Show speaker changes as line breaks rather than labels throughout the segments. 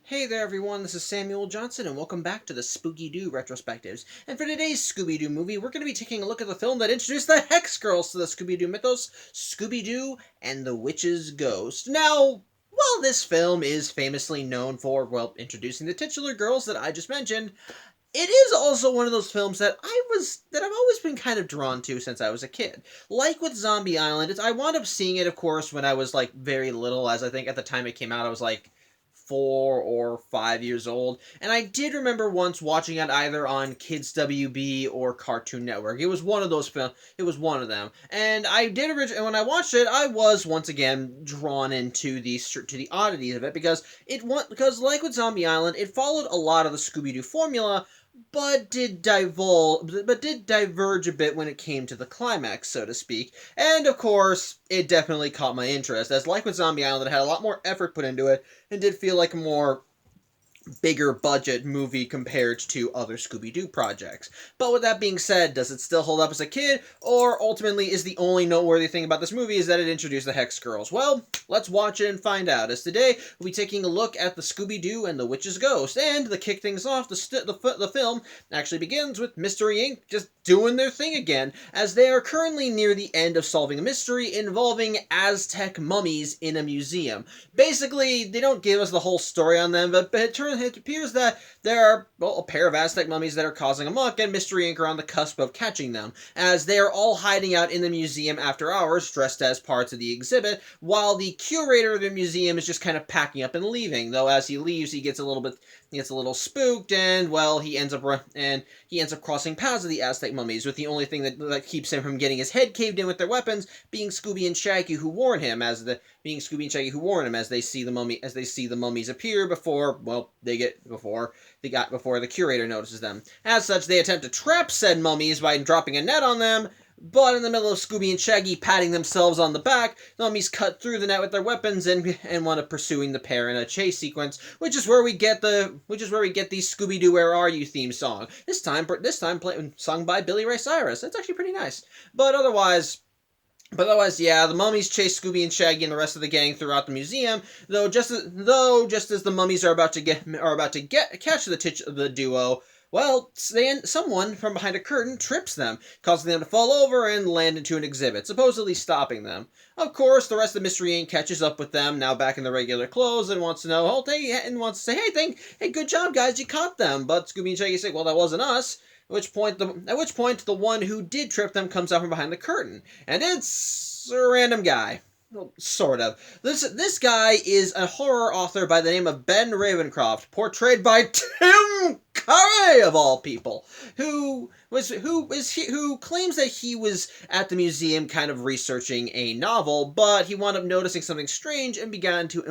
Hey there everyone, this is Samuel Johnson and welcome back to the Spooky-Doo Retrospectives. And for today's Scooby-Doo movie, we're going to be taking a look at the film that introduced the Hex Girls to the Scooby-Doo mythos, Scooby-Doo and the Witch's Ghost. Now, while this film is famously known for, well, introducing the titular girls that I just mentioned, it is also one of those films that I've always been kind of drawn to since I was a kid. Like with Zombie Island, I wound up seeing it, of course, when I was like very little, as I think at the time it came out I was like 4 or 5 years old, and I did remember once watching it either on Kids WB or Cartoon Network. It was one of those films. It was one of them, and I did originally. When I watched it, I was once again drawn into the oddities of it because like with Zombie Island, it followed a lot of the Scooby-Doo formula, but did diverge a bit when it came to the climax, so to speak. And of course, it definitely caught my interest, as like with Zombie Island, it had a lot more effort put into it, and did feel like a more bigger budget movie compared to other Scooby-Doo projects. But with that being said, does it still hold up as a kid, or ultimately is the only noteworthy thing about this movie is that it introduced the Hex Girls? Well, let's watch it and find out, as today we'll be taking a look at the Scooby-Doo and the Witch's Ghost. And to kick things off, the film actually begins with Mystery Inc. just doing their thing again, as they are currently near the end of solving a mystery involving Aztec mummies in a museum. Basically, they don't give us the whole story on them, but it appears that there are, well, a pair of Aztec mummies that are causing a muck, and Mystery Inc. are on the cusp of catching them, as they are all hiding out in the museum after hours, dressed as parts of the exhibit, while the curator of the museum is just kind of packing up and leaving. Though as he leaves, he gets a little spooked, and well, he ends up crossing paths with the Aztec mummies, with the only thing that keeps him from getting his head caved in with their weapons being Scooby and Shaggy, who warn him as they see the mummies appear before the curator notices them. As such, they attempt to trap said mummies by dropping a net on them. But in the middle of Scooby and Shaggy patting themselves on the back, the mummies cut through the net with their weapons and wind up pursuing the pair in a chase sequence, which is where we get the Scooby-Doo Where Are You theme song. This time sung by Billy Ray Cyrus. It's actually pretty nice. But otherwise, yeah, the mummies chase Scooby and Shaggy and the rest of the gang throughout the museum. Though just as the mummies are about to catch the duo, well, someone from behind a curtain trips them, causing them to fall over and land into an exhibit, supposedly stopping them. Of course, the rest of the Mystery Inc. catches up with them, now back in their regular clothes, and wants to say, hey, good job, guys, you caught them. But Scooby and Shaggy say, well, that wasn't us. At which point, the one who did trip them comes out from behind the curtain, and it's a random guy. Well, sort of. This guy is a horror author by the name of Ben Ravencroft, portrayed by Tim Curry of all people, who claims that he was at the museum kind of researching a novel, but he wound up noticing something strange and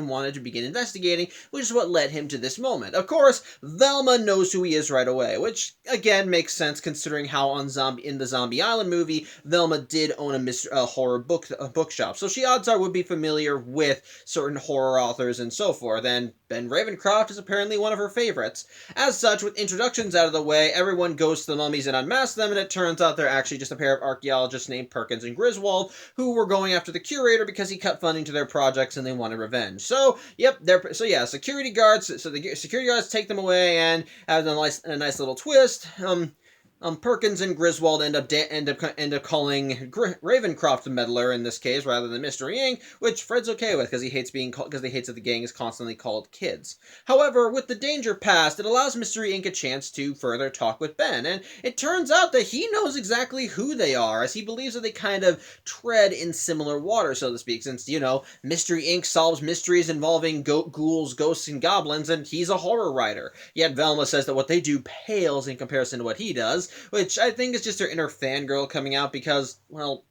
wanted to begin investigating, which is what led him to this moment. Of course, Velma knows who he is right away, which again makes sense considering how in the Zombie Island movie, Velma did own a horror bookshop, so she odds are would be familiar with certain horror authors and so forth, and Ben Ravencroft is apparently one of her favorites. As such, with introductions out of the way, everyone goes to the mummies and unmasks them, and it turns out they're actually just a pair of archaeologists named Perkins and Griswold, who were going after the curator because he cut funding to their projects and they wanted revenge. So, security guards take them away, and have a nice little twist. Perkins and Griswold end up calling Ravencroft the meddler in this case, rather than Mystery Inc., which Fred's okay with because he hates that the gang is constantly called kids. However, with the danger past, it allows Mystery Inc. a chance to further talk with Ben, and it turns out that he knows exactly who they are, as he believes that they kind of tread in similar water, so to speak, since, Mystery Inc. solves mysteries involving ghouls, ghosts, and goblins, and he's a horror writer. Yet Velma says that what they do pales in comparison to what he does, which I think is just her inner fangirl coming out because, well,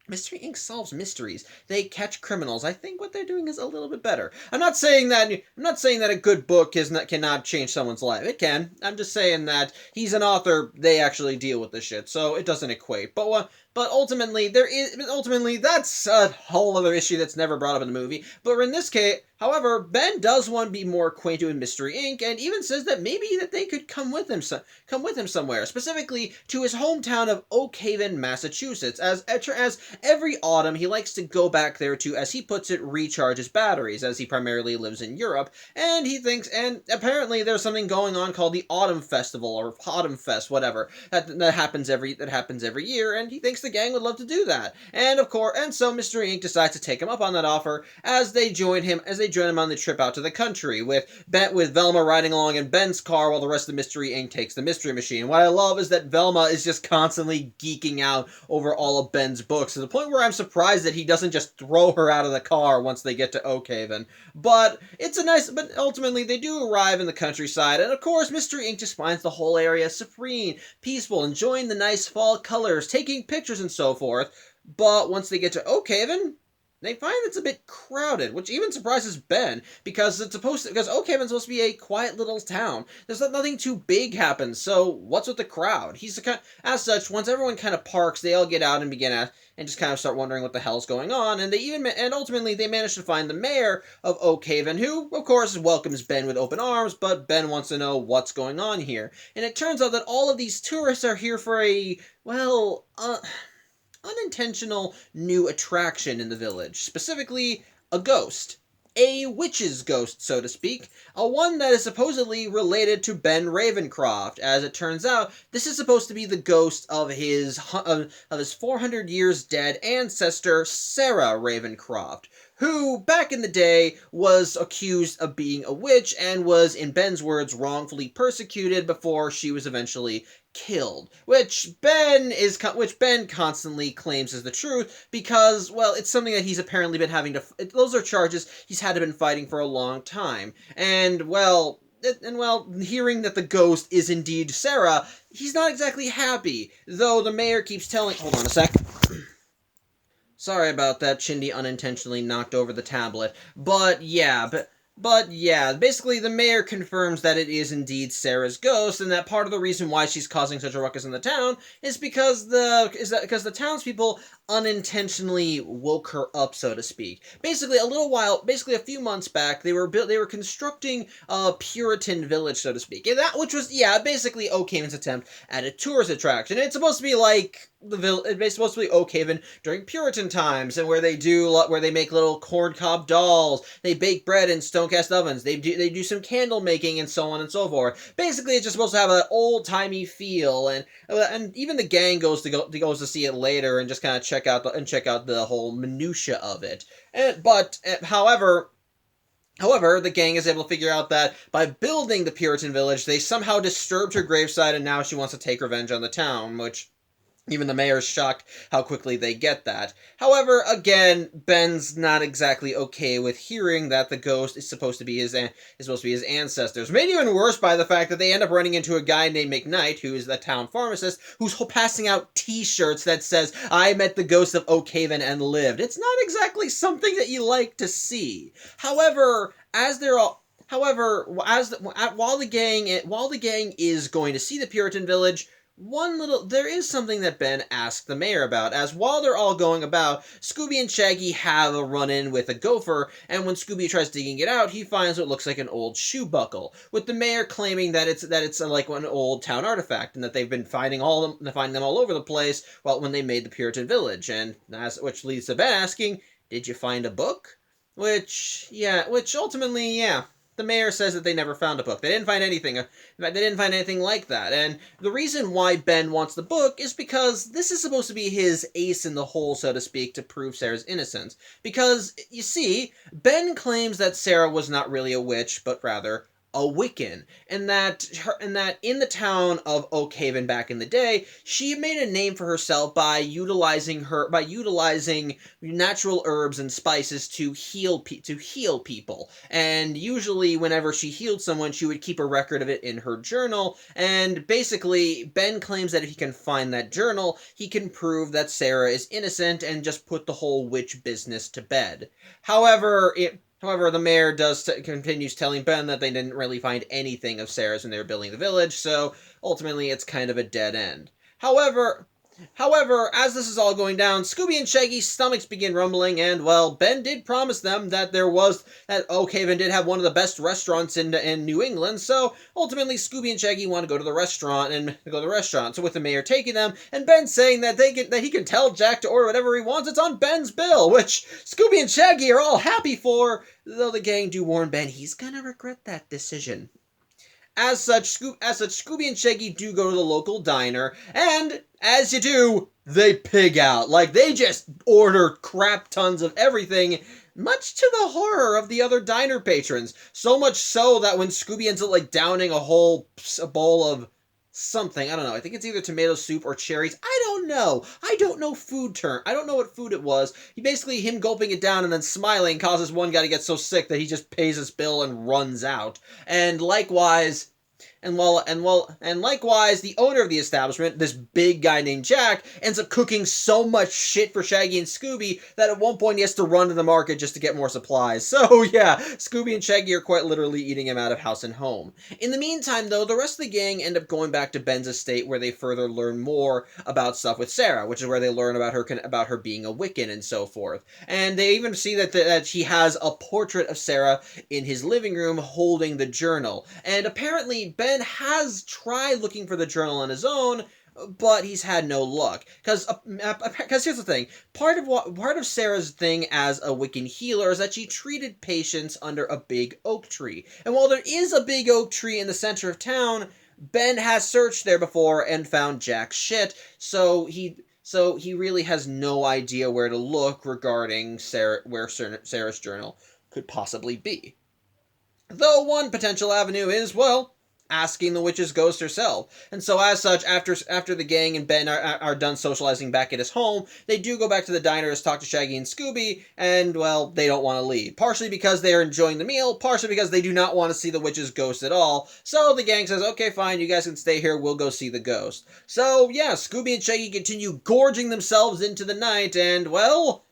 Mystery Inc. solves mysteries. They catch criminals. I think what they're doing is a little bit better. I'm not saying that a good book cannot change someone's life. It can. I'm just saying that he's an author. They actually deal with this shit, so it doesn't equate. But But ultimately that's a whole other issue that's never brought up in the movie. But in this case, however, Ben does want to be more acquainted with Mystery Inc. and even says that maybe that they could come with him somewhere, specifically to his hometown of Oak Haven, Massachusetts. As every autumn he likes to go back there to, as he puts it, recharge his batteries, as he primarily lives in Europe. And he thinks, and apparently there's something going on called the Autumn Festival or Autumn Fest, whatever, that happens every year, and he thinks the gang would love to do that. And of course, and so Mystery Inc. decides to take him up on that offer as they join him on the trip out to the country, with Velma riding along in Ben's car while the rest of Mystery Inc. takes the Mystery Machine. What I love is that Velma is just constantly geeking out over all of Ben's books, to the point where I'm surprised that he doesn't just throw her out of the car once they get to Oak Haven. But ultimately they do arrive in the countryside, and of course Mystery Inc. just finds the whole area serene, peaceful, enjoying the nice fall colors, taking pictures and so forth. But once they get to Oak Haven, they find it's a bit crowded, which even surprises Ben, because Oak Haven's supposed to be a quiet little town. There's nothing too big happens, so what's with the crowd? As such, once everyone kind of parks, they all get out and and just kind of start wondering what the hell's going on, and ultimately they manage to find the mayor of Oak Haven, who, of course, welcomes Ben with open arms, but Ben wants to know what's going on here. And it turns out that all of these tourists are here for unintentional new attraction in the village, specifically a ghost. A witch's ghost, so to speak, a one that is supposedly related to Ben Ravencroft. As it turns out, this is supposed to be the ghost of his 400 years dead ancestor, Sarah Ravencroft, who, back in the day, was accused of being a witch and was, in Ben's words, wrongfully persecuted before she was eventually killed, which Ben constantly claims is the truth, because, well, it's something that he's apparently been those are charges he's had been fighting for a long time. And hearing that the ghost is indeed Sarah, he's not exactly happy, though the mayor keeps hold on a sec. Sorry about that, Chindy unintentionally knocked over the tablet. But yeah, basically the mayor confirms that it is indeed Sarah's ghost, and that part of the reason why she's causing such a ruckus in the town is because the townspeople unintentionally woke her up, so to speak. Basically a few months back, they were constructing a Puritan village, so to speak. And which was basically Oak Haven's attempt at a tourist attraction. It's supposed to be like it's supposed to be Oak Haven during Puritan times, and where they make little corncob dolls, they bake bread in stone cast ovens, they do some candle making, and so on and so forth. Basically, it's just supposed to have an old timey feel, and even the gang goes to see it later and just kind of check out the whole minutia of it. However, the gang is able to figure out that by building the Puritan village, they somehow disturbed her graveside, and now she wants to take revenge on the town, which even the mayor's shocked how quickly they get that. However, again, Ben's not exactly okay with hearing that the ghost is supposed to be his ancestors. Made even worse by the fact that they end up running into a guy named McKnight, who is the town pharmacist, who's passing out T-shirts that says, "I met the ghost of Oak Haven and lived." It's not exactly something that you like to see. However, while the gang is going to see the Puritan village, there is something that Ben asked the mayor about, as while they're all going about, Scooby and Shaggy have a run-in with a gopher, and when Scooby tries digging it out, he finds what looks like an old shoe buckle, with the mayor claiming that it's like an old town artifact, and that they've been finding them all over the place when they made the Puritan village, which leads to Ben asking, "Did you find a book?" Which ultimately, the mayor says that they never found a book. They didn't find anything. In fact, they didn't find anything like that. And the reason why Ben wants the book is because this is supposed to be his ace in the hole, so to speak, to prove Sarah's innocence. Because, you see, Ben claims that Sarah was not really a witch, but rather a Wiccan, and that in the town of Oak Haven back in the day, she made a name for herself by utilizing natural herbs and spices to heal people. And usually, whenever she healed someone, she would keep a record of it in her journal. And basically, Ben claims that if he can find that journal, he can prove that Sarah is innocent and just put the whole witch business to bed. However, the mayor continues telling Ben that they didn't really find anything of Sarah's when they were building the village, so ultimately it's kind of a dead end. However, However, as this is all going down, Scooby and Shaggy's stomachs begin rumbling, and, well, Ben did promise them that Oak Haven did have one of the best restaurants in New England, so ultimately Scooby and Shaggy want to go to the restaurant. So with the mayor taking them, and Ben saying that he can tell Jack to order whatever he wants, it's on Ben's bill, which Scooby and Shaggy are all happy for, though the gang do warn Ben he's gonna regret that decision. Scooby and Shaggy do go to the local diner, and as you do, they pig out. Like, they just order crap tons of everything, much to the horror of the other diner patrons. So much so that when Scooby ends up, like, downing a bowl of something, I don't know, I think it's either tomato soup or cherries, I don't know. I don't know what food it was. Him gulping it down and then smiling causes one guy to get so sick that he just pays his bill and runs out. And likewise, the owner of the establishment, this big guy named Jack, ends up cooking so much shit for Shaggy and Scooby that at one point he has to run to the market just to get more supplies. So yeah, Scooby and Shaggy are quite literally eating him out of house and home. In the meantime, though, the rest of the gang end up going back to Ben's estate, where they further learn more about stuff with Sarah, which is where they learn about her being a Wiccan and so forth. And they even see that he has a portrait of Sarah in his living room holding the journal. And apparently Ben has tried looking for the journal on his own, but he's had no luck. Because here's the thing: part of Sarah's thing as a Wiccan healer is that she treated patients under a big oak tree. And while there is a big oak tree in the center of town, Ben has searched there before and found jack shit. So he really has no idea where to look regarding where Sarah's journal could possibly be. Though one potential avenue is, well, asking the witch's ghost herself. And so as such, after the gang and Ben are done socializing back at his home, they do go back to the diner to talk to Shaggy and Scooby, and, well, they don't want to leave. Partially because they are enjoying the meal, partially because they do not want to see the witch's ghost at all. So the gang says, okay, fine, you guys can stay here, we'll go see the ghost. So, yeah, Scooby and Shaggy continue gorging themselves into the night, and, well,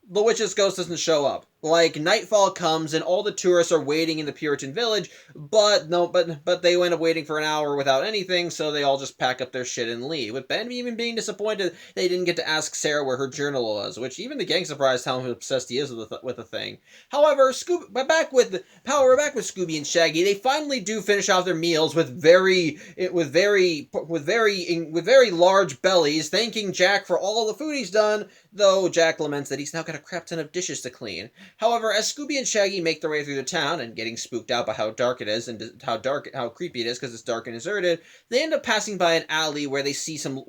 the witch's ghost doesn't show up. Like, nightfall comes and all the tourists are waiting in the Puritan village, but they end up waiting for an hour without anything, so they all just pack up their shit and leave. With Ben even being disappointed they didn't get to ask Sarah where her journal was, which even the gang's surprised how obsessed he is with the thing. However, we're back with Scooby and Shaggy. They finally do finish off their meals with very large bellies, thanking Jack for all the food he's done, though Jack laments that he's now got a crap ton of dishes to clean. However, as Scooby and Shaggy make their way through the town and getting spooked out by how dark it is and how creepy it is because it's dark and deserted, they end up passing by an alley where they see, I'm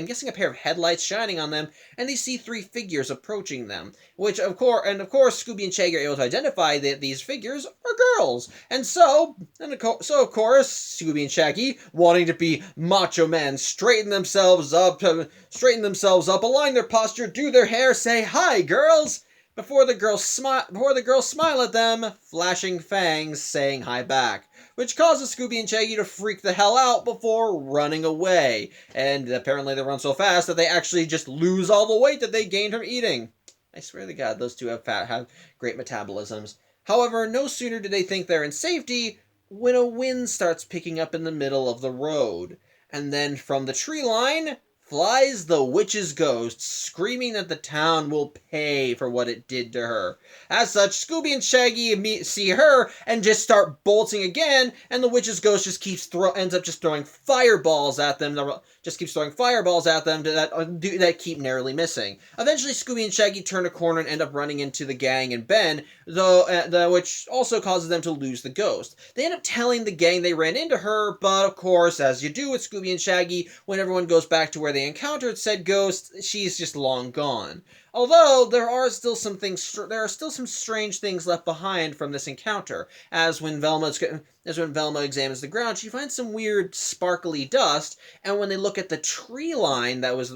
guessing, a pair of headlights shining on them, and they see three figures approaching them. Of course, Scooby and Shaggy are able to identify that these figures are girls. And so of course, Scooby and Shaggy, wanting to be macho men, straighten themselves up, align their posture, do their hair, say, "Hi, girls!" Before the girls smile at them, flashing fangs saying hi back, which causes Scooby and Shaggy to freak the hell out before running away. And apparently they run so fast that they actually just lose all the weight that they gained from eating. I swear to God, those two have great metabolisms. However, no sooner do they think they're in safety when a wind starts picking up in the middle of the road. And then from the tree line flies the witch's ghost, screaming that the town will pay for what it did to her. As such, Scooby and Shaggy see her and just start bolting again, and the witch's ghost just ends up throwing fireballs at them. That keep narrowly missing. Eventually, Scooby and Shaggy turn a corner and end up running into the gang and Ben, which also causes them to lose the ghost. They end up telling the gang they ran into her, but of course, as you do with Scooby and Shaggy, when everyone goes back to where they encountered said ghost, she's just long gone. Although there are still some strange things left behind from this encounter, as when Velma examines the ground, she finds some weird sparkly dust, and when they look at the tree line that was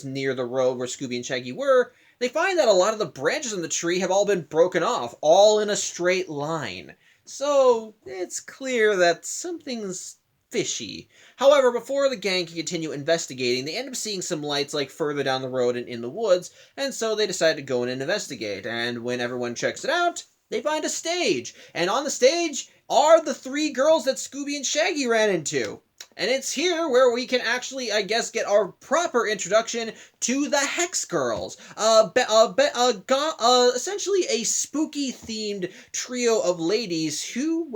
near the road where Scooby and Shaggy were, they find that a lot of the branches on the tree have all been broken off, all in a straight line. So it's clear that something's fishy. However, before the gang can continue investigating, they end up seeing some lights further down the road and in the woods, and so they decide to go in and investigate. And when everyone checks it out, they find a stage. And on the stage are the three girls that Scooby and Shaggy ran into. And it's here where we can actually, I guess, get our proper introduction to the Hex Girls. Essentially a spooky themed trio of ladies who,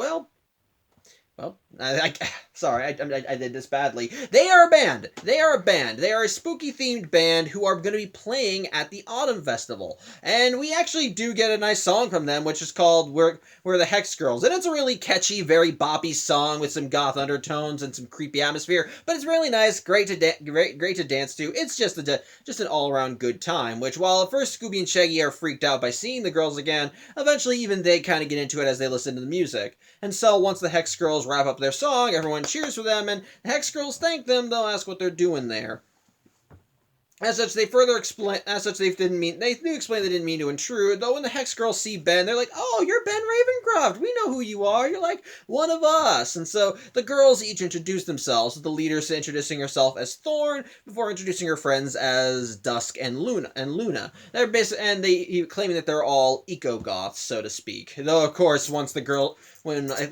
sorry, I did this badly. They are a band. They are a band. They are a spooky-themed band who are going to be playing at the Autumn Festival. And we actually do get a nice song from them, which is called We're the Hex Girls. And it's a really catchy, very boppy song with some goth undertones and some creepy atmosphere. But it's really nice, great to dance to. It's just an all-around good time, which while at first Scooby and Shaggy are freaked out by seeing the girls again, eventually even they kind of get into it as they listen to the music. And so once the Hex Girls wrap up their song, everyone cheers for them, and the Hex Girls thank them. They'll ask what they're doing there. As such, they further explain. As such, they do explain they didn't mean to intrude. Though when the Hex Girls see Ben, they're like, "Oh, you're Ben Ravencroft. We know who you are. You're like one of us." And so the girls each introduce themselves. With the leader introducing herself as Thorn before introducing her friends as Dusk and Luna. They're basically claiming that they're all eco goths, so to speak. Though of course, once the girl when Dusk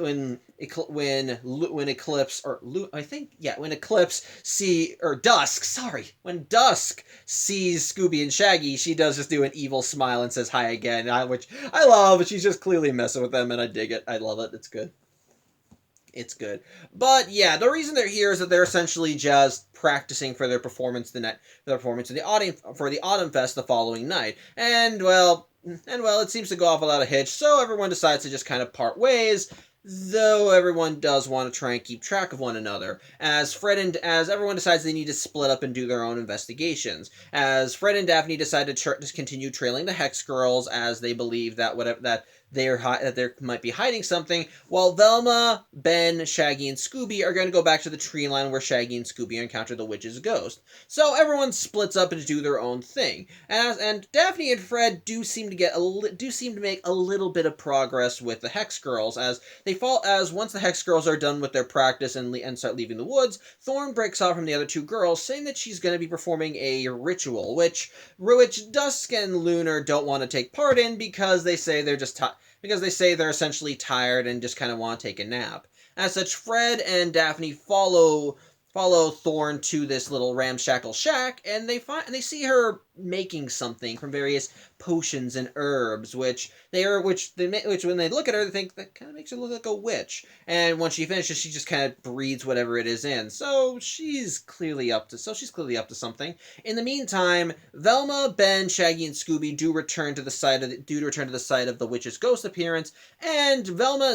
sees Scooby and Shaggy, she does just do an evil smile and says hi again, which I love. She's just clearly messing with them, and I dig it. I love it. It's good. It's good. But yeah, the reason they're here is that they're essentially just practicing for their performance in the Autumn Fest the following night. And well, it seems to go off without a hitch, so everyone decides to just kind of part ways, though everyone does want to try and keep track of one another, as everyone decides they need to split up and do their own investigations. As Fred and Daphne decide to continue trailing the Hex Girls, as they believe that they might be hiding something, while Velma, Ben, Shaggy, and Scooby are going to go back to the tree line where Shaggy and Scooby encounter the witch's ghost. So everyone splits up and do their own thing. And Daphne and Fred do seem to make a little bit of progress with the Hex Girls, as once the Hex Girls are done with their practice and start leaving the woods, Thorn breaks off from the other two girls, saying that she's going to be performing a ritual, which Dusk and Lunar don't want to take part in because they say they're essentially tired and just kind of want to take a nap. As such, Fred and Daphne follow Thorn to this little ramshackle shack, and they see her making something from various potions and herbs, which when they look at her, they think that kind of makes her look like a witch. And once she finishes, she just kind of breathes whatever it is in. So she's clearly up to something. In the meantime, Velma, Ben, Shaggy, and Scooby do return to the site of the witch's ghost appearance, and Velma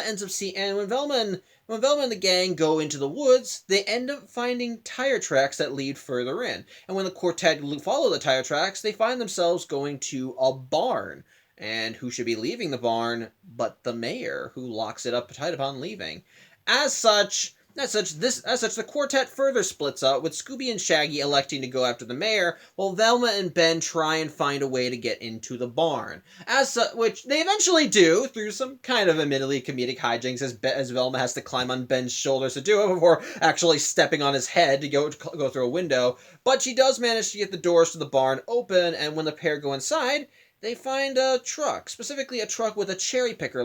ends up seeing. And when Velma and the gang go into the woods, they end up finding tire tracks that lead further in. And when the quartet follow the tire tracks, they find themselves going to a barn. And who should be leaving the barn but the mayor, who locks it up tight upon leaving. As such, the quartet further splits up, with Scooby and Shaggy electing to go after the mayor, while Velma and Ben try and find a way to get into the barn. Which they eventually do, through some kind of admittedly comedic hijinks, as Velma has to climb on Ben's shoulders to do it before actually stepping on his head to go through a window. But she does manage to get the doors to the barn open, and when the pair go inside, they find a truck, specifically a truck with a cherry picker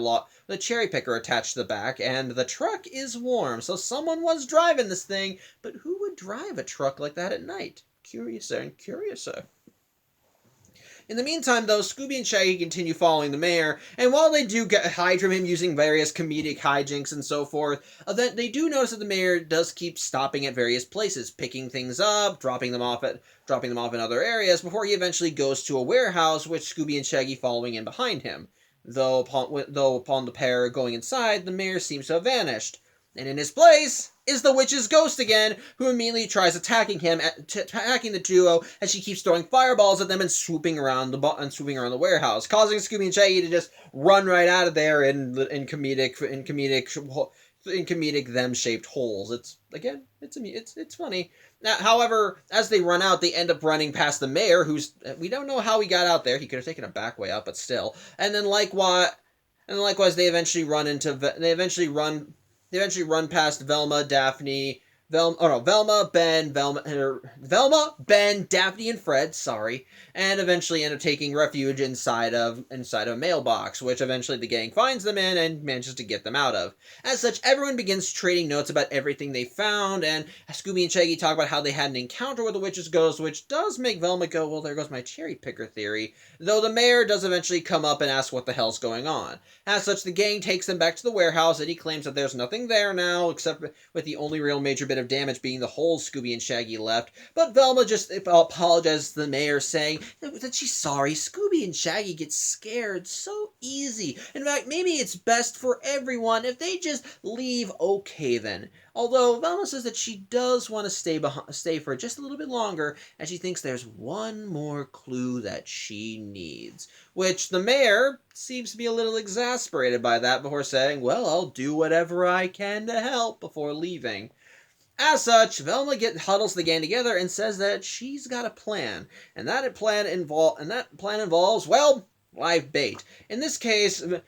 attached to the back, and the truck is warm, so someone was driving this thing, but who would drive a truck like that at night? Curiouser and curiouser. In the meantime, though, Scooby and Shaggy continue following the mayor, and while they do hide from him using various comedic hijinks and so forth, they do notice that the mayor does keep stopping at various places, picking things up, dropping them off in other areas, before he eventually goes to a warehouse, with Scooby and Shaggy following in behind him. Though upon the pair going inside, the mayor seems to have vanished. And in his place is the witch's ghost again, who immediately tries attacking the duo as she keeps throwing fireballs at them and swooping around the warehouse, causing Scooby and Shaggy to just run right out of there in comedic them-shaped holes. It's funny. Now, however, as they run out, they end up running past the mayor, we don't know how he got out there. He could have taken a back way out, but still. And then likewise, they eventually run past Velma, Daphne, Velma, Ben, Daphne, and Fred, sorry, and eventually end up taking refuge inside of a mailbox, which eventually the gang finds them in and manages to get them out of. As such, everyone begins trading notes about everything they found, and Scooby and Shaggy talk about how they had an encounter with the witch's ghost, which does make Velma go, well, there goes my cherry picker theory, though the mayor does eventually come up and ask what the hell's going on. As such, the gang takes them back to the warehouse, and he claims that there's nothing there now, except with the only real major bit of damage being the hole Scooby and Shaggy left. But Velma just apologizes to the mayor, saying that she's sorry. Scooby and Shaggy get scared so easy. In fact, maybe it's best for everyone if they just leave okay then. Although Velma says that she does want to stay for just a little bit longer, and she thinks there's one more clue that she needs. Which the mayor seems to be a little exasperated by that before saying, well, I'll do whatever I can to help before leaving. As such, Velma huddles the gang together and says that she's got a plan, and that plan involves, well, live bait. In this case, Velma,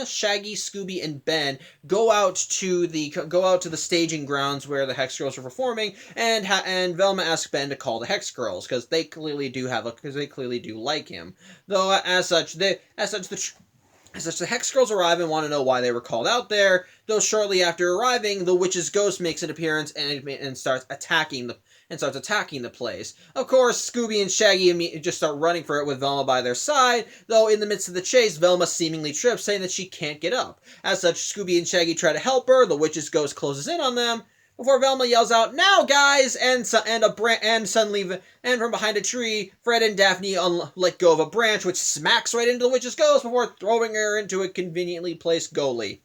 Shaggy, Scooby, and Ben go out to the staging grounds where the Hex Girls are performing, and Velma asks Ben to call the Hex Girls because they clearly do like him. Though as such, the Hex Girls arrive and want to know why they were called out there, though shortly after arriving, the witch's ghost makes an appearance and starts attacking the place. Of course, Scooby and Shaggy just start running for it with Velma by their side, though in the midst of the chase, Velma seemingly trips, saying that she can't get up. As such, Scooby and Shaggy try to help her, the witch's ghost closes in on them, before Velma yells out, "Now, guys!" and suddenly, from behind a tree, Fred and Daphne let go of a branch, which smacks right into the witch's ghost before throwing her into a conveniently placed goalie.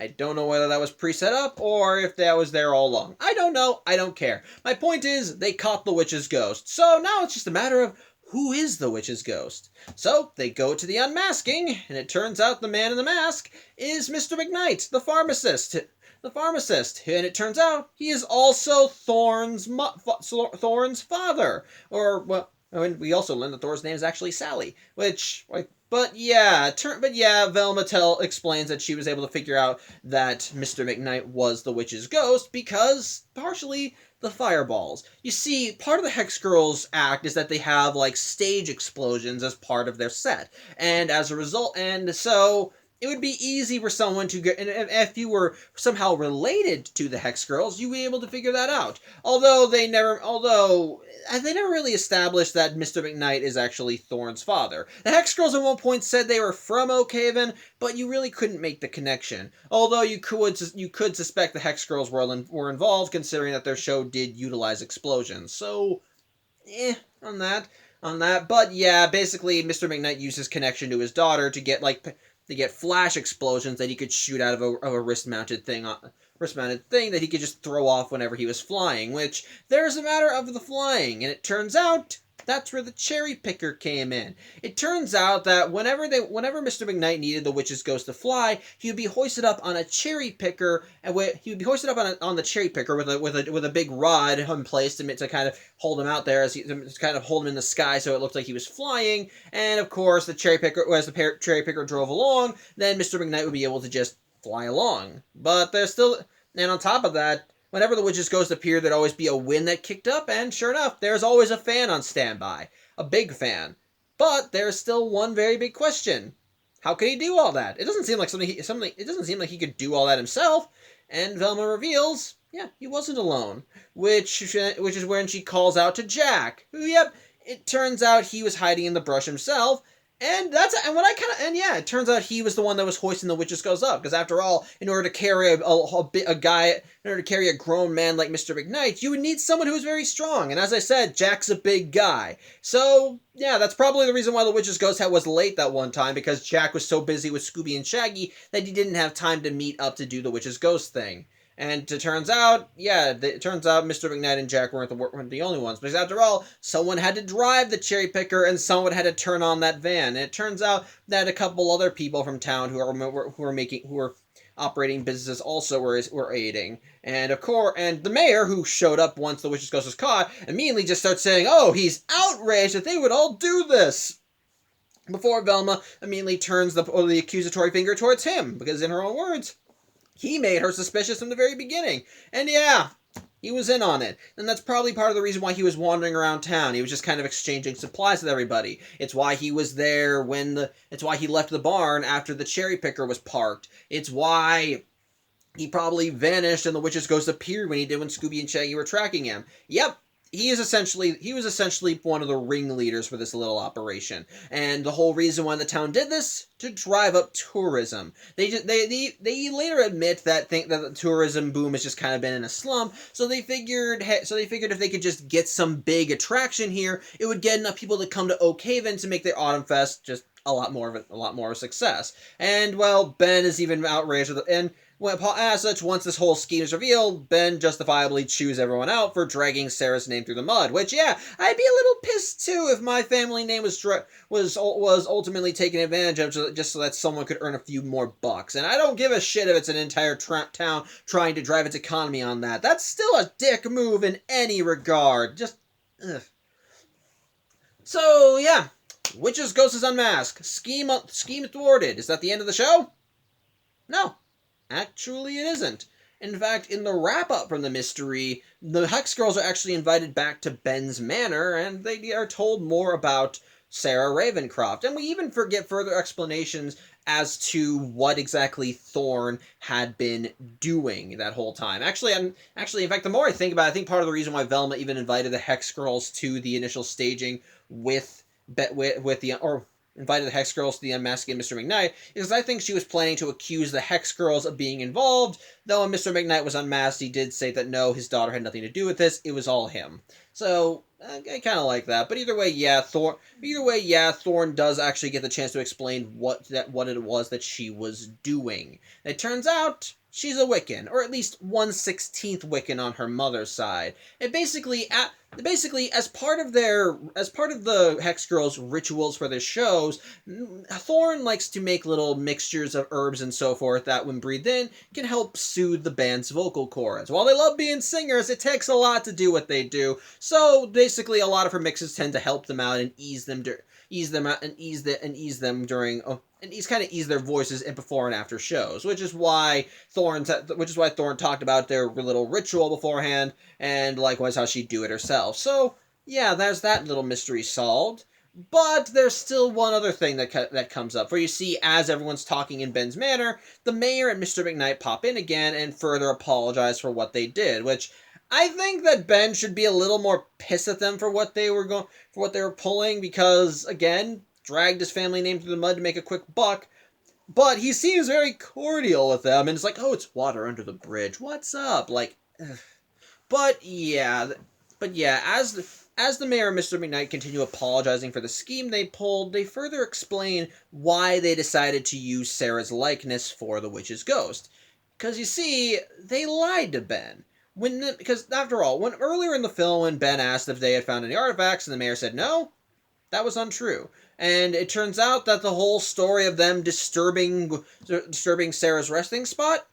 I don't know whether that was pre-set up or if that was there all along. I don't know. I don't care. My point is, they caught the witch's ghost. So now it's just a matter of who is the witch's ghost. So they go to the unmasking, and it turns out the man in the mask is Mr. McKnight, the pharmacist, and it turns out he is also Thorne's father. We also learned that Thor's name is actually Sally, Velma explains that she was able to figure out that Mr. McKnight was the witch's ghost because, partially, the fireballs. You see, part of the Hex Girls act is that they have, stage explosions as part of their set. And as a result, it would be easy for someone to get, and if you were somehow related to the Hex Girls, you'd be able to figure that out. Although they never really established that Mr. McKnight is actually Thorne's father. The Hex Girls at one point said they were from Oakhaven, but you really couldn't make the connection. Although you could suspect the Hex Girls were involved, considering that their show did utilize explosions. So, on that. But yeah, basically, Mr. McKnight used his connection to his daughter to get flash explosions that he could shoot out of a wrist-mounted thing that he could just throw off whenever he was flying, which there's a matter of the flying, and it turns out that's where the cherry picker came in. It turns out that whenever Mr. McKnight needed the witch's ghost to fly, he would be hoisted up on a cherry picker, and he would be hoisted up on the cherry picker with a big rod in place to kind of hold him out there to kind of hold him in the sky so it looked like he was flying. And of course, as the cherry picker drove along, then Mr. McKnight would be able to just fly along. But and on top of that, whenever the witch's ghost appeared, there'd always be a wind that kicked up, and sure enough, there's always a fan on standby. A big fan. But there's still one very big question. How could he do all that? It doesn't seem like it doesn't seem like he could do all that himself. And Velma reveals, yeah, he wasn't alone. Which is when she calls out to Jack, who, it turns out he was hiding in the brush himself. It turns out he was the one that was hoisting the witch's ghost up, because after all, in order to carry a grown man like Mr. McKnight, you would need someone who was very strong, and as I said, Jack's a big guy. So, yeah, that's probably the reason why the witch's ghost was late that one time, because Jack was so busy with Scooby and Shaggy that he didn't have time to meet up to do the witch's ghost thing. And it turns out Mr. McKnight and Jack weren't the only ones. Because after all, someone had to drive the cherry picker and someone had to turn on that van. And it turns out that a couple other people from town who were operating businesses also were aiding. And of course, and the mayor, who showed up once the witch's ghost was caught, immediately just starts saying, "Oh, he's outraged that they would all do this." Before Velma immediately turns the accusatory finger towards him, because in her own words, he made her suspicious from the very beginning. And yeah, he was in on it. And that's probably part of the reason why he was wandering around town. He was just kind of exchanging supplies with everybody. It's why he was there it's why he left the barn after the cherry picker was parked. It's why he probably vanished and the witch's ghost appeared when Scooby and Shaggy were tracking him. Yep, he was essentially one of the ringleaders for this little operation. And the whole reason why the town did this, to drive up tourism. They later admit that the tourism boom has just kind of been in a slump, so they figured if they could just get some big attraction here, it would get enough people to come to Oak Haven to make their Autumn Fest just a lot more of a success. And well, Ben is even outraged with it, and as such, once this whole scheme is revealed, Ben justifiably chews everyone out for dragging Sarah's name through the mud. Which, yeah, I'd be a little pissed too if my family name was ultimately taken advantage of just so that someone could earn a few more bucks. And I don't give a shit if it's an entire town trying to drive its economy on that. That's still a dick move in any regard. Just, ugh. So yeah, Witch's Ghost is unmasked. Scheme thwarted. Is that the end of the show? No. Actually, it isn't. In fact, in the wrap-up from the mystery, the Hex Girls are actually invited back to Ben's manor, and they are told more about Sarah Ravencroft. And we even get further explanations as to what exactly Thorne had been doing that whole time. Actually, in fact, the more I think about it, I think part of the reason why Velma even invited the Hex Girls to the initial staging invited the Hex Girls to the unmasking of Mr. McKnight, is I think she was planning to accuse the Hex Girls of being involved, though when Mr. McKnight was unmasked, he did say that no, his daughter had nothing to do with this, it was all him. So, I kind of like that. But either way, yeah, Thorne does actually get the chance to explain what it was that she was doing. It turns out she's a Wiccan, or at least 1/16th Wiccan on her mother's side. And basically, as part of the Hex Girls' rituals for their shows, Thorne likes to make little mixtures of herbs and so forth that, when breathed in, can help soothe the band's vocal cords. While they love being singers, it takes a lot to do what they do. So basically, a lot of her mixes tend to help them out and ease their voices in before and after shows, which is why Thorne talked about their little ritual beforehand, and likewise how she'd do it herself. So yeah, there's that little mystery solved. But there's still one other thing that comes up. For you see, as everyone's talking in Ben's manor, the mayor and Mr. McKnight pop in again and further apologize for what they did, which I think that Ben should be a little more pissed at them for what they were pulling, because again, dragged his family name through the mud to make a quick buck. But he seems very cordial with them, and it's like, oh, it's water under the bridge. What's up? Like, ugh. But yeah, as the mayor and Mr. McKnight continue apologizing for the scheme they pulled, they further explain why they decided to use Sarah's likeness for the witch's ghost. Because you see, they lied to Ben. Because after all, when earlier in the film, when Ben asked if they had found any artifacts and the mayor said no, that was untrue. And it turns out that the whole story of them disturbing Sarah's resting spot,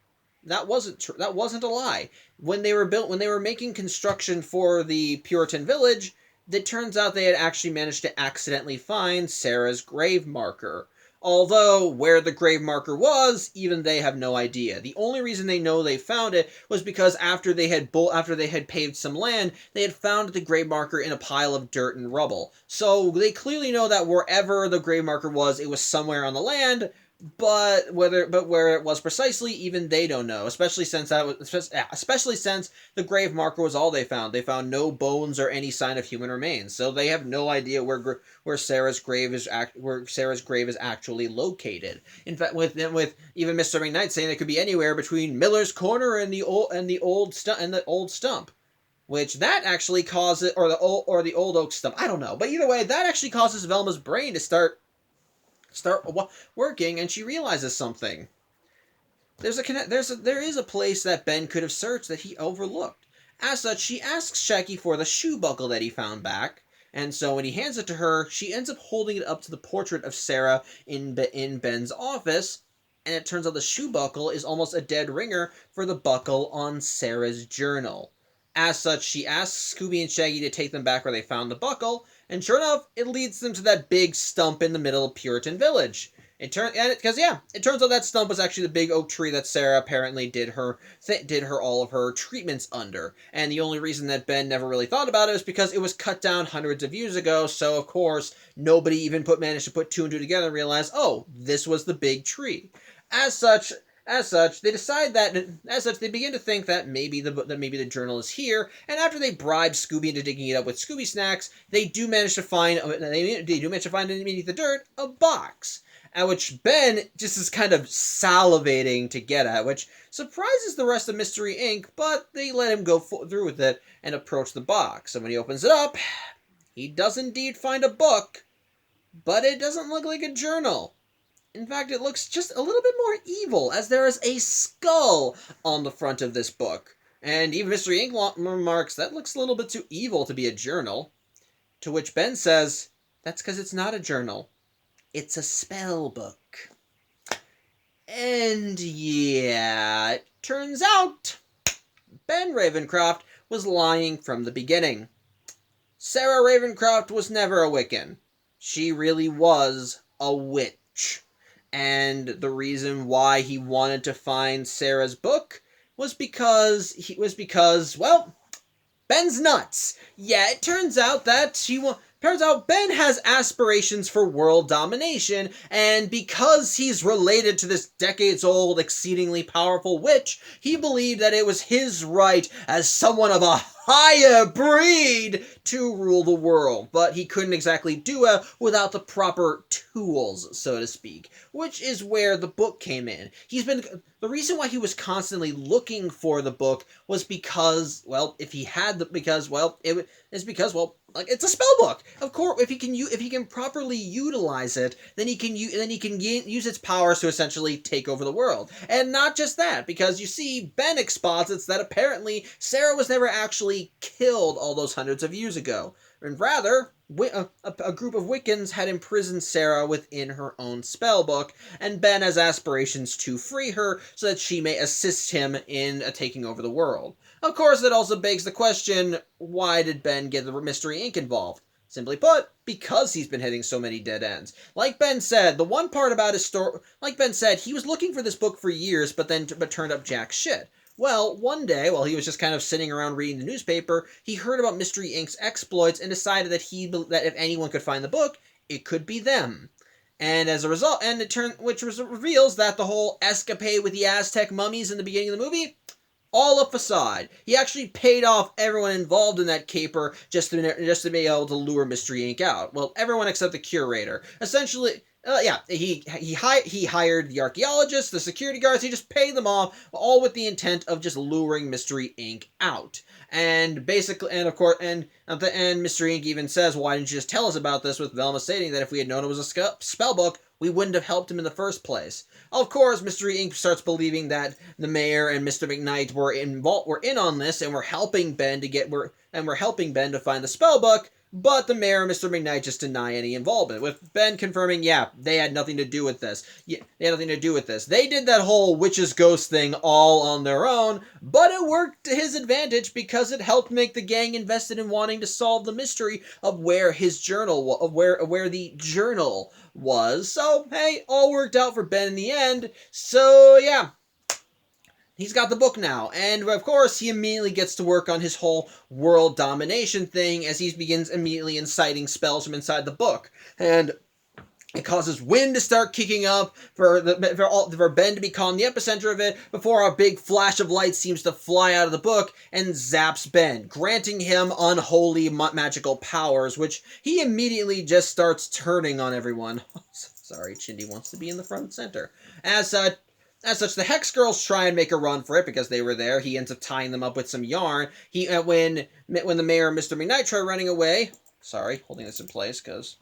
that wasn't a lie. When they were making construction for the Puritan village, it turns out they had actually managed to accidentally find Sarah's grave marker. Although, where the grave marker was, even they have no idea. The only reason they know they found it was because after they had paved some land, they had found the grave marker in a pile of dirt and rubble. So they clearly know that wherever the grave marker was, it was somewhere on the land. But where it was precisely, even they don't know. Especially since the grave marker was all they found. They found no bones or any sign of human remains. So they have no idea where Sarah's grave is actually located. In fact, with even Mr. McKnight saying it could be anywhere between Miller's Corner and the old stump. Which that actually causes, or the old oak stump. I don't know, but either way, that actually causes Velma's brain to start working, and she realizes something. There is a place that Ben could have searched that he overlooked. As such, she asks Shaggy for the shoe buckle that he found back, and so when he hands it to her, she ends up holding it up to the portrait of Sarah in Ben's office, and it turns out the shoe buckle is almost a dead ringer for the buckle on Sarah's journal. As such, she asks Scooby and Shaggy to take them back where they found the buckle, and sure enough, it leads them to that big stump in the middle of Puritan Village. It turns out that stump was actually the big oak tree that Sarah apparently did her all of her treatments under. And the only reason that Ben never really thought about it is because it was cut down hundreds of years ago. So of course nobody even managed to put two and two together and realize, oh, this was the big tree. As such, they decide that. As such, they begin to think that maybe the journal is here. And after they bribe Scooby into digging it up with Scooby snacks, they do manage to find underneath the dirt a box. At which Ben just is kind of salivating to get at, which surprises the rest of Mystery Inc., but they let him go through with it and approach the box. And when he opens it up, he does indeed find a book, but it doesn't look like a journal. In fact, it looks just a little bit more evil, as there is a skull on the front of this book. And even Mystery Inc. remarks, that looks a little bit too evil to be a journal. To which Ben says, that's because it's not a journal. It's a spell book. And yeah, it turns out Ben Ravencroft was lying from the beginning. Sarah Ravencroft was never a Wiccan. She really was a witch. And the reason why he wanted to find Sarah's book was because, Ben's nuts. Yeah, it turns out that Ben has aspirations for world domination, and because he's related to this decades-old, exceedingly powerful witch, he believed that it was his right as someone of a higher breed to rule the world. But he couldn't exactly do it without the proper tools, so to speak, which is where the book came in. The reason why he was constantly looking for the book was because, it's a spell book. Of course, if he can properly utilize it, then he can use its powers to essentially take over the world. And not just that, because you see, Ben exposits that apparently Sarah was never actually killed all those hundreds of years ago, and rather a group of Wiccans had imprisoned Sarah within her own spell book, and Ben has aspirations to free her so that she may assist him in taking over the world. Of course, that also begs the question, why did Ben get the Mystery Inc. involved? Simply put, because he's been hitting so many dead ends. Like Ben said, the one part about his story, he was looking for this book for years, but turned up jack shit. Well, one day, while he was just kind of sitting around reading the newspaper, he heard about Mystery Inc.'s exploits and decided that if anyone could find the book, it could be them. And as a result, reveals that the whole escapade with the Aztec mummies in the beginning of the movie, all a facade. He actually paid off everyone involved in that caper just to be able to lure Mystery Inc. out. Well, everyone except the curator. Essentially, he hired the archaeologists, the security guards. He just paid them off, all with the intent of just luring Mystery Inc. out. And basically, and of course, and at the end, Mystery Inc. even says, "Why didn't you just tell us about this?" With Velma stating that if we had known it was a spell book, we wouldn't have helped him in the first place. Of course, Mystery Inc. starts believing that the mayor and Mr. McKnight were in on this and were helping Ben to find the spell book. But the mayor and Mr. McKnight just deny any involvement, with Ben confirming, they had nothing to do with this. They did that whole witch's ghost thing all on their own, but it worked to his advantage because it helped make the gang invested in wanting to solve the mystery of where his journal, where the journal was. So, hey, all worked out for Ben in the end. So, yeah. He's got the book now, and of course, he immediately gets to work on his whole world domination thing as he begins immediately inciting spells from inside the book. And it causes wind to start kicking up for Ben to become the epicenter of it before a big flash of light seems to fly out of the book and zaps Ben, granting him unholy magical powers, which he immediately just starts turning on everyone. Sorry, Chindy wants to be in the front center. As such, the Hex Girls try and make a run for it because they were there. He ends up tying them up with some yarn. When the mayor and Mr. McKnight try running away... Sorry, holding this in place because...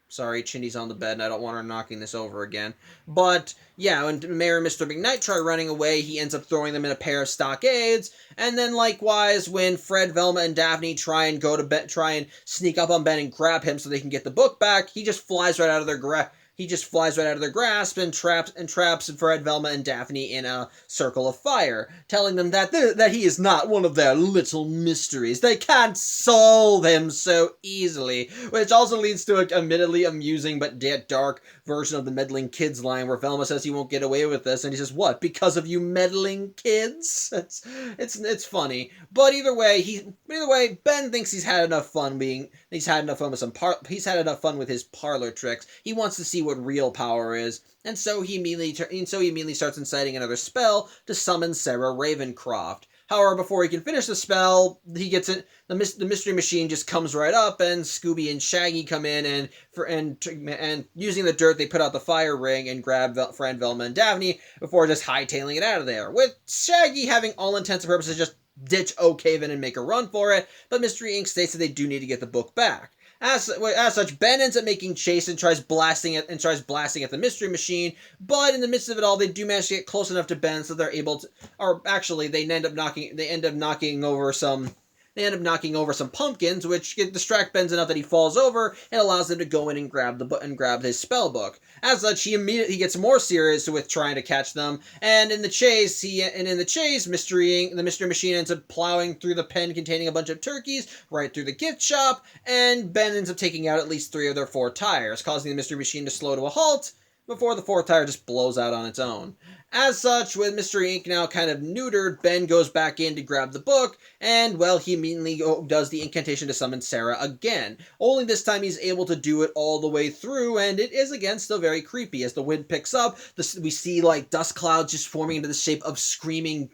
Sorry, Chindy's on the bed and I don't want her knocking this over again. But, yeah, when Mayor and Mr. McKnight try running away, he ends up throwing them in a pair of stockades. And then, likewise, when Fred, Velma, and Daphne try and sneak up on Ben and grab him so they can get the book back, he just flies right out of their grasp. he just flies right out of their grasp and traps Fred, Velma, and Daphne in a circle of fire, telling them that he is not one of their little mysteries. They can't solve him so easily, which also leads to an admittedly amusing but dark version of the meddling kids line, where Velma says he won't get away with this, and he says, "What? Because of you meddling kids?" It's funny, but either way, Ben thinks he's had enough fun with his parlor tricks. He wants to see what real power is, and so he immediately starts inciting another spell to summon Sarah Ravencroft. However, before he can finish the spell, he gets it. The mystery machine just comes right up, and Scooby and Shaggy come in and using the dirt, they put out the fire ring and grab Fran, Velma, and Daphne before just hightailing it out of there. With Shaggy having all intents and purposes just ditch O'Caven and make a run for it, but Mystery Inc. states that they do need to get the book back. As such, Ben ends up making chase and tries blasting at the mystery machine, but in the midst of it all, they do manage to get close enough to Ben so they're able to, or actually, they end up knocking over some pumpkins, which distract Ben enough that he falls over and allows them to go in and grab his spell book. As such, he gets more serious with trying to catch them, and in the chase, the mystery machine ends up plowing through the pen containing a bunch of turkeys right through the gift shop, and Ben ends up taking out at least 3 of their 4 tires, causing the mystery machine to slow to a halt before the 4th tire just blows out on its own. As such, with Mystery Inc. now kind of neutered, Ben goes back in to grab the book, and, well, he immediately does the incantation to summon Sarah again. Only this time he's able to do it all the way through, and it is, again, still very creepy. As the wind picks up, we see, like, dust clouds just forming into the shape of screaming